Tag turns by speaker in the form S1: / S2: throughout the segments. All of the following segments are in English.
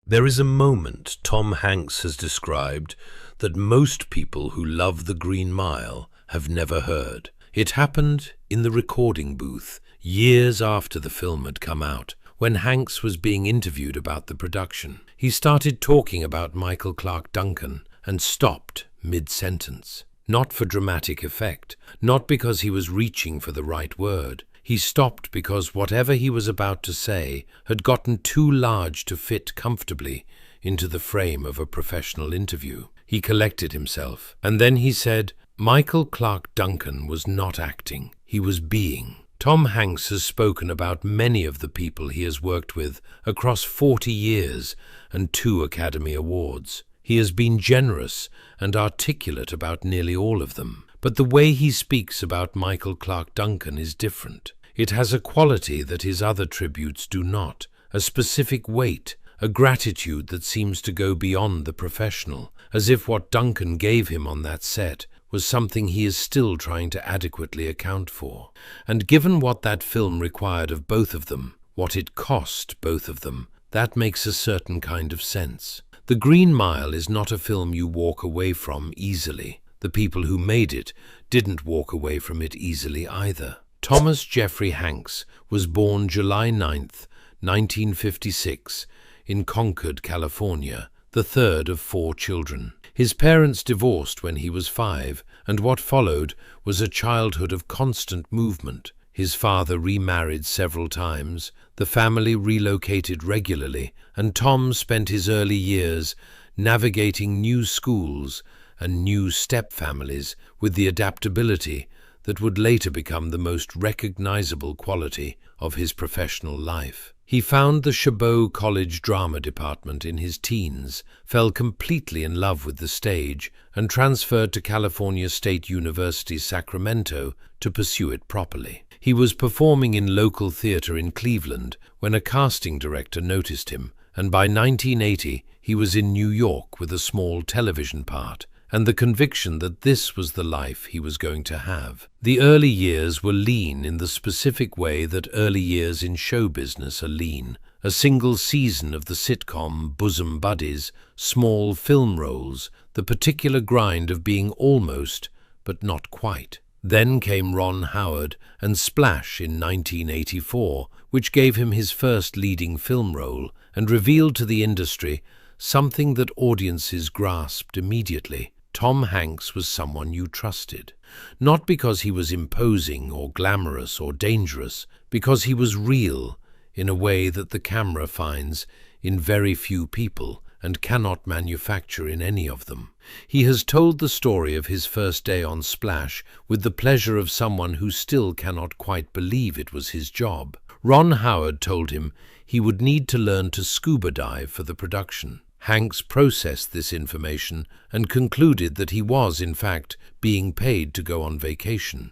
S1: There is a moment Tom Hanks has described that most people who love The Green Mile have never heard. It happened in the recording booth years after the film had come out, when Hanks was being interviewed about the production. He started talking about Michael Clarke Duncan and stopped mid-sentence. Not for dramatic effect, not because he was reaching for the right word. He stopped because whatever he was about to say had gotten too large to fit comfortably into the frame of a professional interview. He collected himself, and then he said, Michael Clarke Duncan was not acting, he was being. Tom Hanks has spoken about many of the people he has worked with across 40 years and 2 Academy Awards. He has been generous and articulate about nearly all of them. But the way he speaks about Michael Clarke Duncan is different. It has a quality that his other tributes do not, a specific weight, a gratitude that seems to go beyond the professional, as if what Duncan gave him on that set was something he is still trying to adequately account for. And given what that film required of both of them, what it cost both of them, that makes a certain kind of sense. The Green Mile is not a film you walk away from easily. The people who made it didn't walk away from it easily either. Thomas Jeffrey Hanks was born July 9th, 1956, in Concord, California, the third of 4 children. His parents divorced when he was 5, and what followed was a childhood of constant movement. His father remarried several times, the family relocated regularly, and Tom spent his early years navigating new schools and new step-families with the adaptability that would later become the most recognizable quality of his professional life. He found the Chabot College drama department in his teens, fell completely in love with the stage, and transferred to California State University, Sacramento, to pursue it properly. He was performing in local theater in Cleveland when a casting director noticed him, and by 1980 he was in New York with a small television part, and the conviction that this was the life he was going to have. The early years were lean in the specific way that early years in show business are lean. A single season of the sitcom Bosom Buddies, small film roles, the particular grind of being almost, but not quite. Then came Ron Howard and Splash in 1984, which gave him his first leading film role and revealed to the industry something that audiences grasped immediately. Tom Hanks was someone you trusted, not because he was imposing or glamorous or dangerous, because he was real in a way that the camera finds in very few people and cannot manufacture in any of them. He has told the story of his first day on Splash with the pleasure of someone who still cannot quite believe it was his job. Ron Howard told him he would need to learn to scuba dive for the production. Hanks processed this information and concluded that he was, in fact, being paid to go on vacation.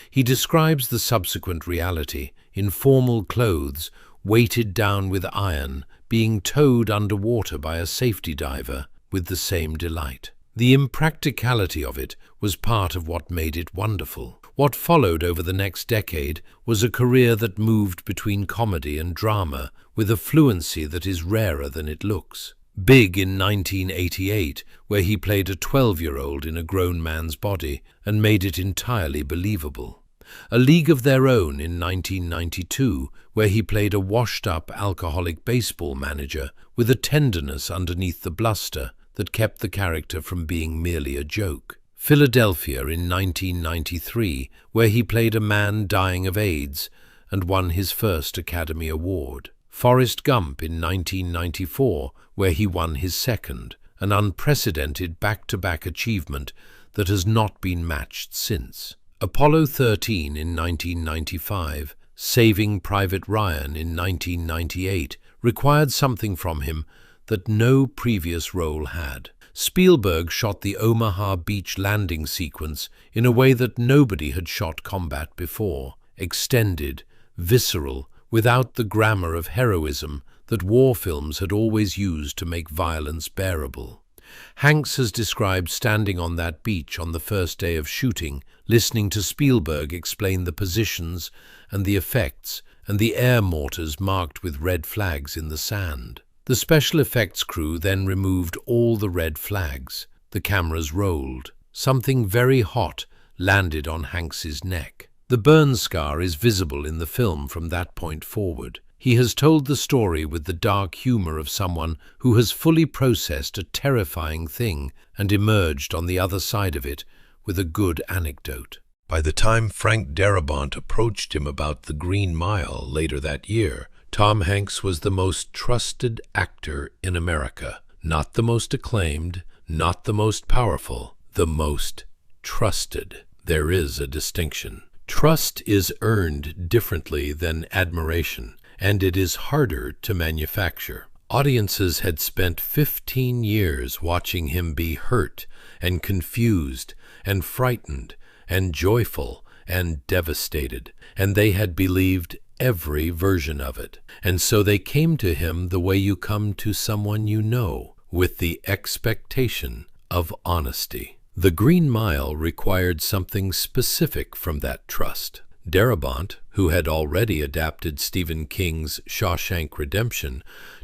S1: He describes the subsequent reality in formal clothes, weighted down with iron, being towed underwater by a safety diver with the same delight. The impracticality of it was part of what made it wonderful. What followed over the next decade was a career that moved between comedy and drama with a fluency that is rarer than it looks. Big in 1988, where he played a 12-year-old in a grown man's body and made it entirely believable. A League of Their Own in 1992, where he played a washed-up alcoholic baseball manager with a tenderness underneath the bluster that kept the character from being merely a joke. Philadelphia in 1993, where he played a man dying of AIDS and won his first Academy Award. Forrest Gump in 1994, where he won his second, an unprecedented back-to-back achievement that has not been matched since. Apollo 13 in 1995, Saving Private Ryan in 1998 required something from him that no previous role had. Spielberg shot the Omaha Beach landing sequence in a way that nobody had shot combat before, extended, visceral, without the grammar of heroism that war films had always used to make violence bearable. Hanks has described standing on that beach on the first day of shooting, listening to Spielberg explain the positions and the effects and the air mortars marked with red flags in the sand. The special effects crew then removed all the red flags. The cameras rolled. Something very hot landed on Hanks's neck. The burn scar is visible in the film from that point forward. He has told the story with the dark humor of someone who has fully processed a terrifying thing and emerged on the other side of it with a good anecdote. By the time Frank Darabont approached him about the Green Mile later that year, Tom Hanks was the most trusted actor in America. Not the most acclaimed, not the most powerful, the most trusted. There is a distinction. Trust is earned differently than admiration, and it is harder to manufacture. Audiences had spent 15 years watching him be hurt and confused and frightened and joyful and devastated, and they had believed every version of it. And so they came to him the way you come to someone you know, with the expectation of honesty. The Green Mile required something specific from that trust. Darabont, who had already adapted Stephen King's Shawshank Redemption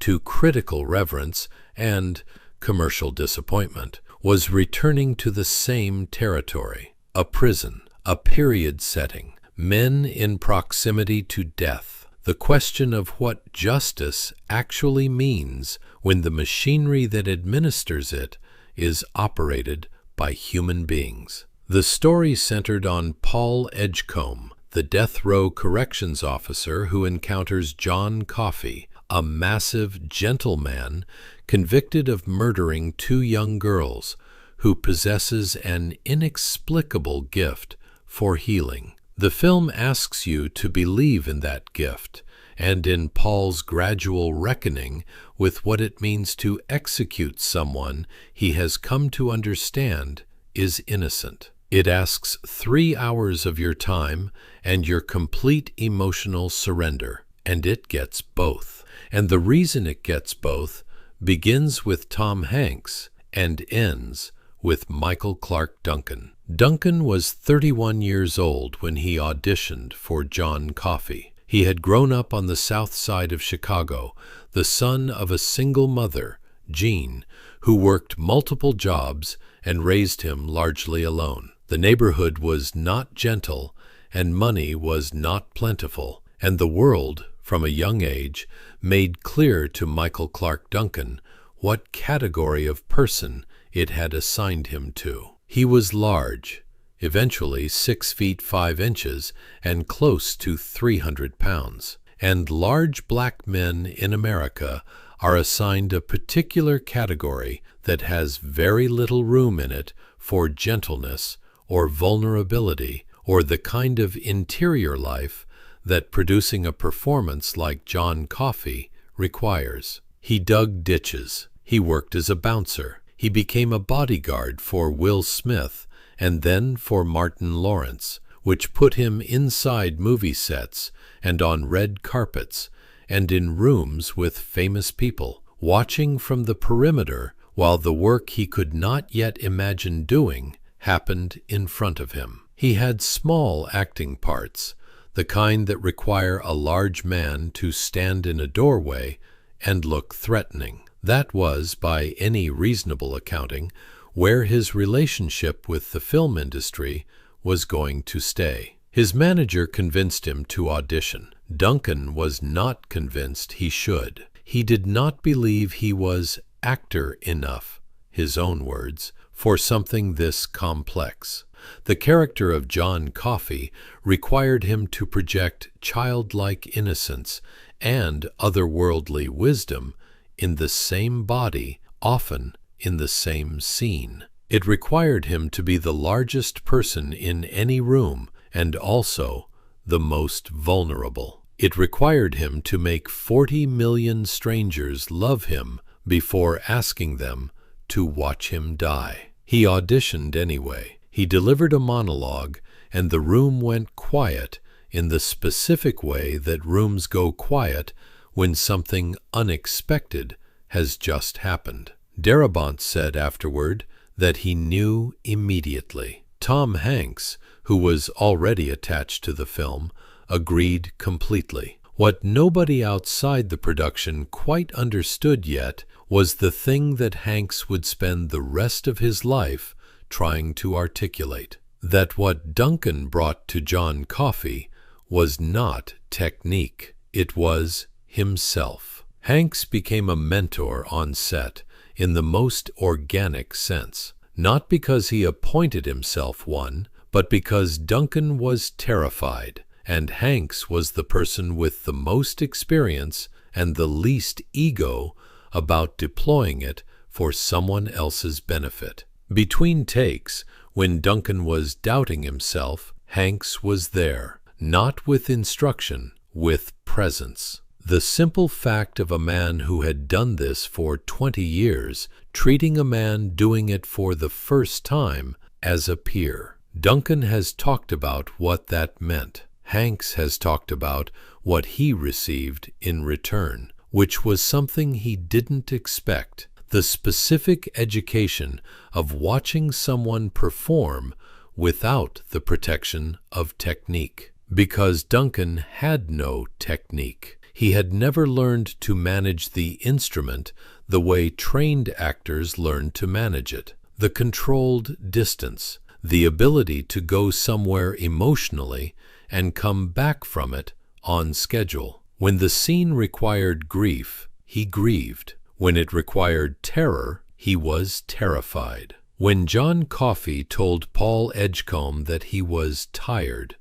S1: to critical reverence and commercial disappointment, was returning to the same territory. A prison, a period setting, men in proximity to death. The question of what justice actually means when the machinery that administers it is operated by human beings. The story centered on Paul Edgecombe, the death row corrections officer who encounters John Coffey, a massive gentleman convicted of murdering 2 young girls, who possesses an inexplicable gift for healing. The film asks you to believe in that gift and in Paul's gradual reckoning with what it means to execute someone he has come to understand is innocent. It asks 3 hours of your time and your complete emotional surrender, and it gets both. And the reason it gets both begins with Tom Hanks and ends with Michael Clarke Duncan. Duncan was 31 years old when he auditioned for John Coffey. He had grown up on the south side of Chicago, the son of a single mother, Jean, who worked multiple jobs and raised him largely alone. The neighborhood was not gentle, and money was not plentiful, and the world, from a young age, made clear to Michael Clarke Duncan what category of person it had assigned him to. He was large, eventually 6 feet 5 inches and close to 300 pounds. And large black men in America are assigned a particular category that has very little room in it for gentleness or vulnerability or the kind of interior life that producing a performance like John Coffey requires. He dug ditches. He worked as a bouncer. He became a bodyguard for Will Smith and then for Martin Lawrence, which put him inside movie sets and on red carpets and in rooms with famous people, watching from the perimeter while the work he could not yet imagine doing happened in front of him. He had small acting parts, the kind that require a large man to stand in a doorway and look threatening. That was, by any reasonable accounting, where his relationship with the film industry was going to stay. His manager convinced him to audition. Duncan was not convinced he should. He did not believe he was actor enough, his own words, for something this complex. The character of John Coffey required him to project childlike innocence and otherworldly wisdom in the same body, often in the same scene. It required him to be the largest person in any room and also the most vulnerable. It required him to make 40 million strangers love him before asking them to watch him die. He auditioned anyway. He delivered a monologue, and the room went quiet in the specific way that rooms go quiet when something unexpected has just happened. Darabont said afterward that he knew immediately. Tom Hanks, who was already attached to the film, agreed completely. What nobody outside the production quite understood yet was the thing that Hanks would spend the rest of his life trying to articulate. That what Duncan brought to John Coffey was not technique, it was himself. Hanks became a mentor on set in the most organic sense, not because he appointed himself one, but because Duncan was terrified, and Hanks was the person with the most experience and the least ego about deploying it for someone else's benefit. Between takes, when Duncan was doubting himself, Hanks was there, not with instruction, with presence. The simple fact of a man who had done this for 20 years, treating a man doing it for the first time as a peer. Duncan has talked about what that meant. Hanks has talked about what he received in return, which was something he didn't expect. The specific education of watching someone perform without the protection of technique. Because Duncan had no technique. He had never learned to manage the instrument the way trained actors learn to manage it. The controlled distance, the ability to go somewhere emotionally and come back from it on schedule. When the scene required grief, he grieved. When it required terror, he was terrified. When John Coffey told Paul Edgecombe that he was tired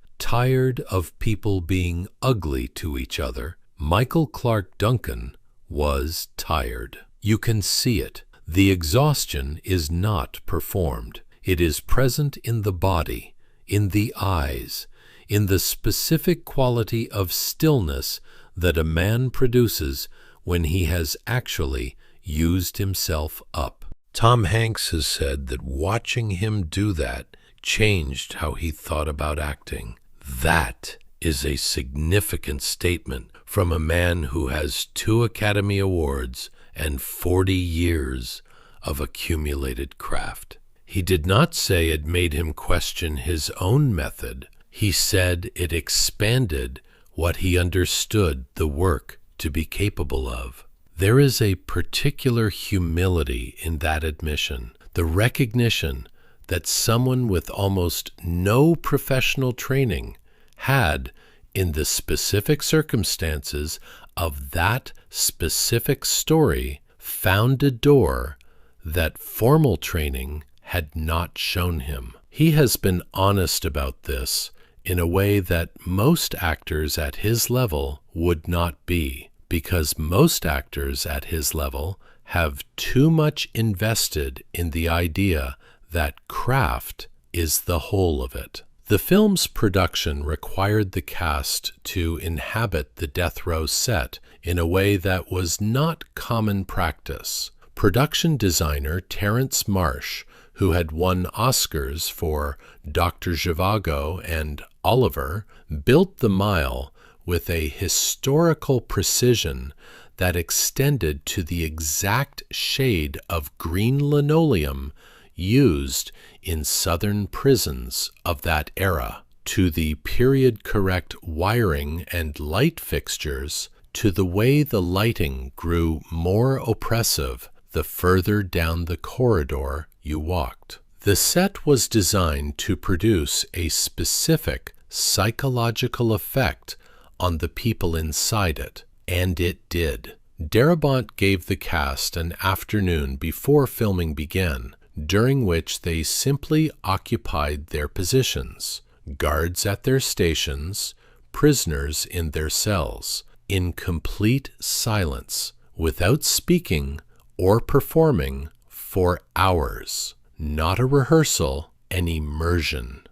S1: of people being ugly to each other, Michael Clarke Duncan was tired. You can see it. The exhaustion is not performed. It is present in the body, in the eyes, in the specific quality of stillness that a man produces when he has actually used himself up. Tom Hanks has said that watching him do that changed how he thought about acting. That is a significant statement from a man who has 2 Academy Awards and 40 years of accumulated craft. He did not say it made him question his own method. He said it expanded what he understood the work to be capable of. There is a particular humility in that admission, the recognition that someone with almost no professional training had, in the specific circumstances of that specific story, found a door that formal training had not shown him. He has been honest about this in a way that most actors at his level would not be, because most actors at his level have too much invested in the idea that craft is the whole of it. The film's production required the cast to inhabit the death row set in a way that was not common practice. Production designer Terrence Marsh, who had won Oscars for Dr. Zhivago and Oliver, built the mile with a historical precision that extended to the exact shade of green linoleum used in southern prisons of that era, to the period-correct wiring and light fixtures, to the way the lighting grew more oppressive the further down the corridor you walked. The set was designed to produce a specific psychological effect on the people inside it, and it did. Darabont gave the cast an afternoon before filming began, during which they simply occupied their positions, guards at their stations, prisoners in their cells, in complete silence, without speaking or performing for hours. Not a rehearsal, an immersion.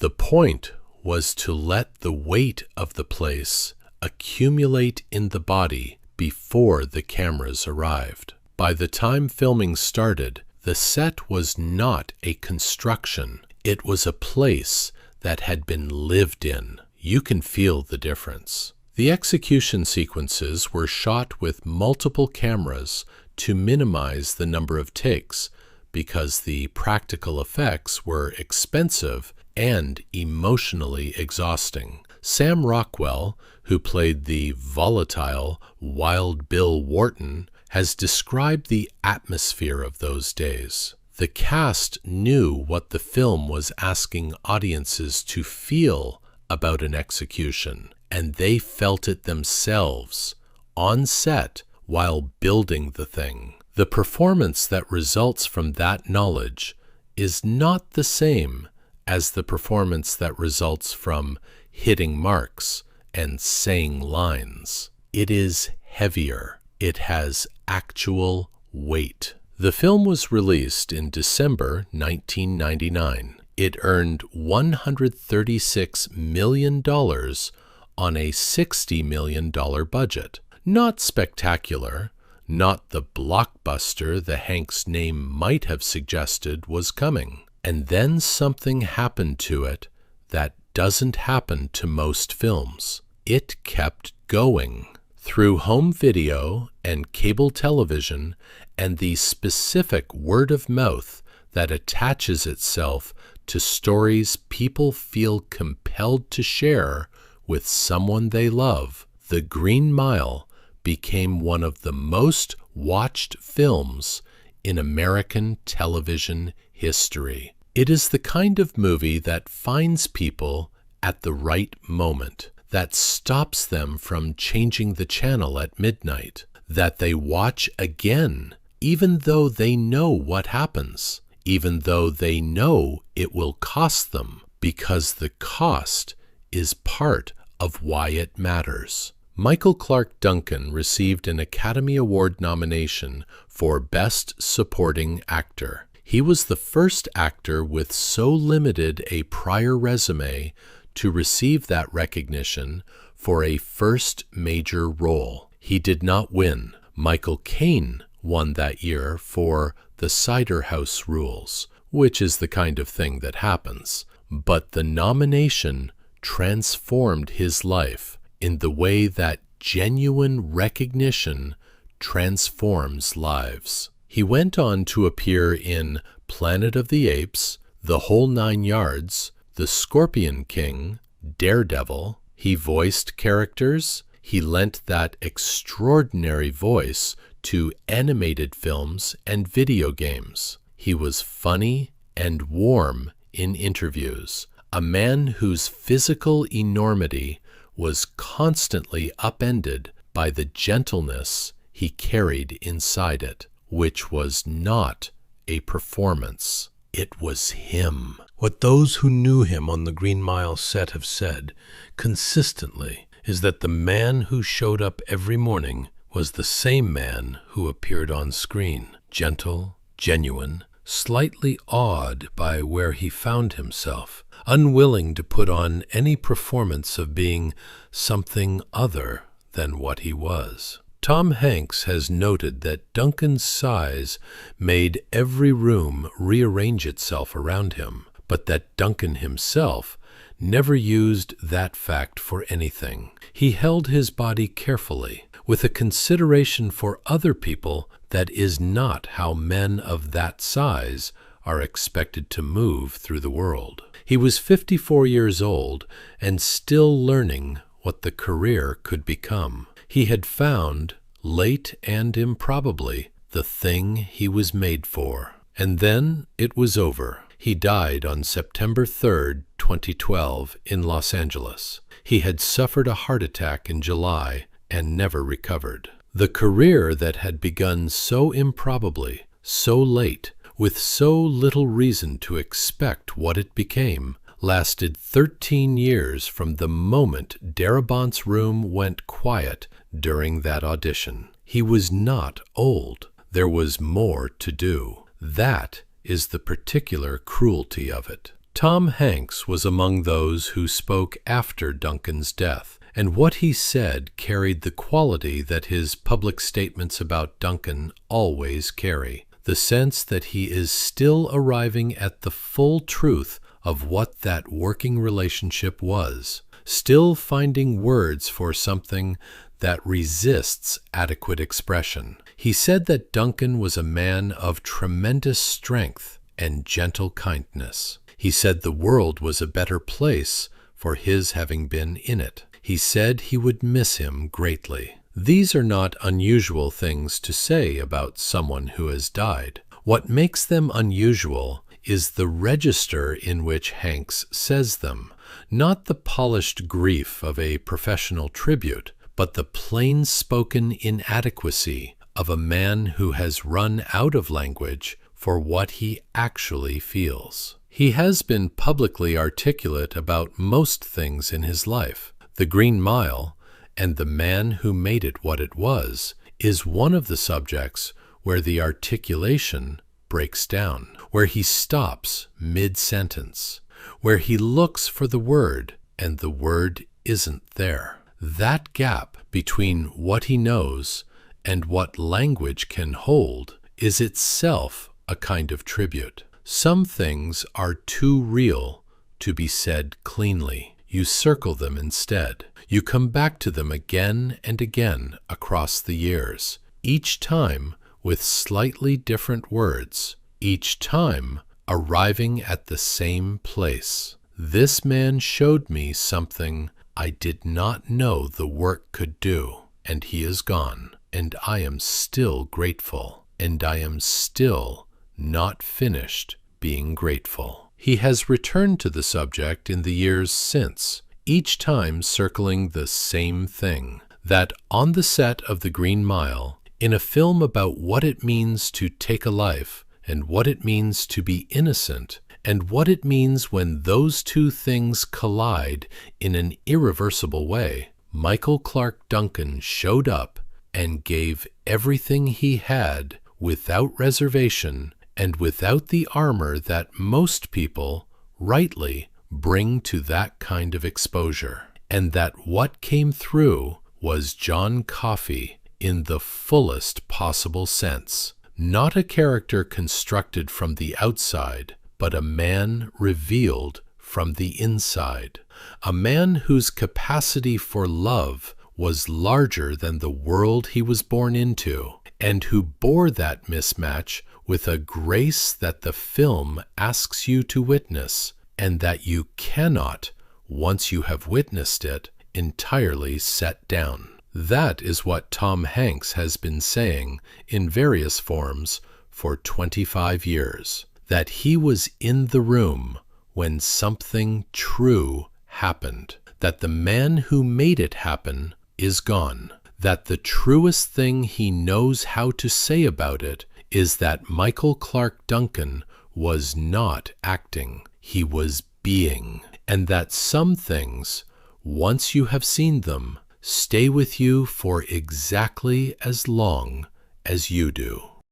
S1: The point was to let the weight of the place accumulate in the body before the cameras arrived. By the time filming started, the set was not a construction. It was a place that had been lived in. You can feel the difference. The execution sequences were shot with multiple cameras to minimize the number of takes, because the practical effects were expensive and emotionally exhausting. Sam Rockwell, who played the volatile Wild Bill Wharton, has described the atmosphere of those days. The cast knew what the film was asking audiences to feel about an execution, and they felt it themselves, on set, while building the thing. The performance that results from that knowledge is not the same as the performance that results from hitting marks and saying lines. It is heavier. It has actual weight. The film was released in December 1999. It earned $136 million on a $60 million budget. Not spectacular, not the blockbuster the Hanks name might have suggested was coming. And then something happened to it that doesn't happen to most films. It kept going. Through home video and cable television and the specific word of mouth that attaches itself to stories people feel compelled to share with someone they love, The Green Mile became one of the most watched films in American television history. It is the kind of movie that finds people at the right moment, that stops them from changing the channel at midnight, that they watch again, even though they know what happens, even though they know it will cost them, because the cost is part of why it matters. Michael Clarke Duncan received an Academy Award nomination for Best Supporting Actor. He was the first actor with so limited a prior resume to receive that recognition for a first major role. He did not win. Michael Caine won that year for The Cider House Rules, which is the kind of thing that happens. But the nomination transformed his life in the way that genuine recognition transforms lives. He went on to appear in Planet of the Apes, The Whole Nine Yards, The Scorpion King, Daredevil. He voiced characters. He lent that extraordinary voice to animated films and video games. He was funny and warm in interviews, a man whose physical enormity was constantly upended by the gentleness he carried inside it, which was not a performance. It was him. What those who knew him on the Green Mile set have said consistently is that the man who showed up every morning was the same man who appeared on screen. Gentle, genuine, slightly awed by where he found himself, unwilling to put on any performance of being something other than what he was. Tom Hanks has noted that Duncan's size made every room rearrange itself around him, but that Duncan himself never used that fact for anything. He held his body carefully, with a consideration for other people that is not how men of that size are expected to move through the world. He was 54 years old and still learning what the career could become. He had found, late and improbably, the thing he was made for. And then it was over. He died on September 3rd, 2012, in Los Angeles. He had suffered a heart attack in July and never recovered. The career that had begun so improbably, so late, with so little reason to expect what it became, lasted 13 years from the moment Darabont's room went quiet during that audition. He was not old. There was more to do. That is the particular cruelty of it. Tom Hanks was among those who spoke after Duncan's death, and what he said carried the quality that his public statements about Duncan always carry, the sense that he is still arriving at the full truth of what that working relationship was, still finding words for something that resists adequate expression. He said that Duncan was a man of tremendous strength and gentle kindness. He said the world was a better place for his having been in it. He said he would miss him greatly. These are not unusual things to say about someone who has died. What makes them unusual is the register in which Hanks says them, not the polished grief of a professional tribute, but the plain-spoken inadequacy of a man who has run out of language for what he actually feels. He has been publicly articulate about most things in his life. The Green Mile, and the man who made it what it was, is one of the subjects where the articulation breaks down, where he stops mid-sentence, where he looks for the word and the word isn't there. That gap between what he knows and what language can hold is itself a kind of tribute. Some things are too real to be said cleanly. You circle them instead. You come back to them again and again across the years, each time with slightly different words, each time arriving at the same place. This man showed me something I did not know the work could do, and he is gone, and I am still grateful, and I am still not finished being grateful. He has returned to the subject in the years since, each time circling the same thing, that on the set of The Green Mile, in a film about what it means to take a life, and what it means to be innocent, and what it means when those two things collide in an irreversible way, Michael Clarke Duncan showed up and gave everything he had without reservation and without the armor that most people, rightly, bring to that kind of exposure. And that what came through was John Coffey in the fullest possible sense. Not a character constructed from the outside, but a man revealed from the inside. A man whose capacity for love was larger than the world he was born into, and who bore that mismatch with a grace that the film asks you to witness, and that you cannot, once you have witnessed it, entirely set down. That is what Tom Hanks has been saying in various forms for 25 years, that he was in the room when something true happened, that the man who made it happen is gone, that the truest thing he knows how to say about it is that Michael Clarke Duncan was not acting, he was being, and that some things, once you have seen them, stay with you for exactly as long as you do.